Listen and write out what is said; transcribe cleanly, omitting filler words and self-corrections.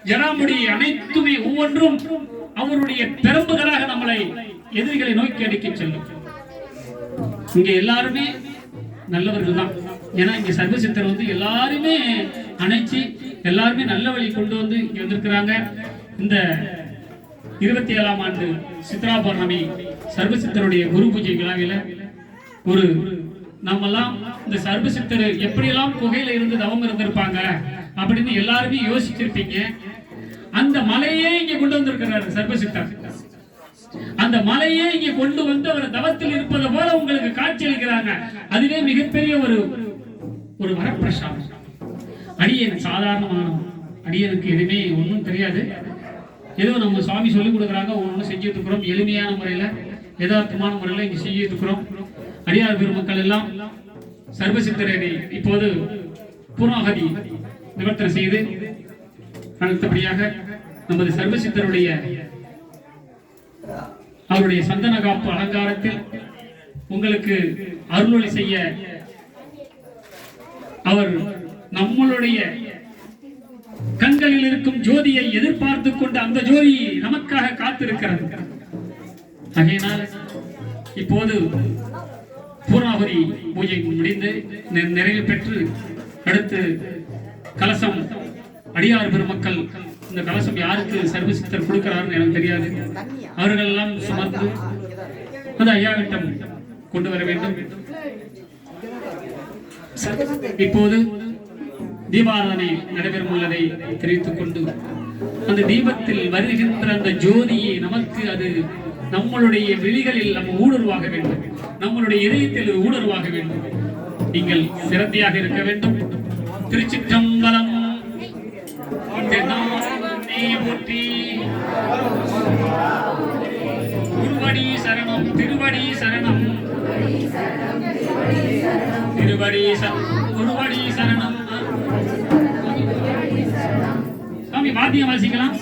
ஜடாமுடி அனைத்துமே ஒவ்வொன்றும் அவருடைய பெரம்புகளாக நம்மளை எதிரிகளை நோக்கி அடிக்க செல்லும். இங்க எல்லாருமே நல்லவர்கள் தான். ஏன்னா இங்க சர்வசித்தர் வந்து எல்லாருமே அணைச்சி எல்லாருமே நல்ல வழி கொண்டு வந்து இங்க வந்திருக்கிறாங்க. இந்த 27ஆம் ஆண்டு சித்ரா பௌர்ணமி சர்வசித்தருடைய குரு பூஜை விழாவில ஒரு நம்மெல்லாம் இந்த சர்வசித்தர் எப்படியெல்லாம் குகையில இருந்து தவம் இருந்திருப்பாங்க அப்படின்னு எல்லாருமே யோசிச்சிருப்பீங்க. அந்த மலையே இங்க கொண்டு வந்திருக்கிறார் சர்வசித்தர். அந்த மலையே இங்க கொண்டு வந்து அவர் தவத்தில் இருப்பது போல உங்களுக்கு காட்சி அளிக்கிறாங்க. அதுவே மிகப்பெரிய ஒரு வரப்பிரசாதம். அடியன் சாதாரணமான அடியனுக்கு எதுவுமே ஒன்றும் தெரியாது. ஏதோ நம்ம சுவாமி சொல்லிக் கொடுக்குறாங்க, ஒன்று செஞ்சுட்டு இருக்கிறோம். எளிமையான முறையில யதார்த்தமான முறையில இங்க செஞ்சுட்டு இருக்கிறோம். அடியார் பெருமக்கள் எல்லாம் சர்வசித்தரை இப்போது பூர்ணாகதி நிவர்த்தனை செய்து அடுத்தபடியாக நமது சர்வசித்தருடைய அவருடைய சந்தன காப்பு அலங்காரத்தில் உங்களுக்கு அருளொளி செய்ய அவர் நம்மளுடைய கண்களில் இருக்கும் ஜோதியை எதிர்பார்த்து கொண்டு அந்த ஜோதி நமக்காக காத்திருக்கிறது. ஆகையினால் இப்போது பூர்ணாகுதி பூஜை முடிந்து நிறைவு பெற்று அடுத்து கலசம் அடியார் பெருமக்கள் இந்த கலசம் யாருக்கு சர்வசித்தர் கொடுக்கிறாருன்னு எனக்கு தெரியாது. அவர்கள் எல்லாம் சுமந்து அந்த ஐயாவிட்டம் கொண்டு வர வேண்டும். இப்போது தீபாராதனை நடைபெறும் உள்ளதை தெரிவித்துக் கொண்டு அந்த தீபத்தில் வருகின்ற அந்த ஜோதியை நமக்கு அது நம்மளுடைய விழிகளில் நம்ம ஊடுருவாக வேண்டும், நம்மளுடைய இதயத்தில் ஊடுருவாக வேண்டும். நீங்கள் சிரத்தையாக இருக்க வேண்டும். திருச்சிற்றம்பலம். திருவடி சரணம், திருவடி சரணம், திருவடி குருவடி சரணம். சாமி வாத்தியம் வாசிக்கலாம்.